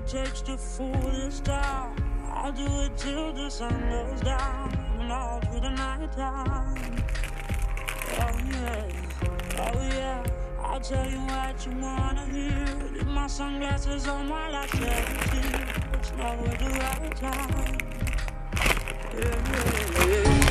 takes to fool this town. I'll do it till the sun goes down and all through the night time. Oh yeah, I'll tell you what you wanna hear. Leave my sunglasses on while I shed a tear. It's never the right time. Yeah.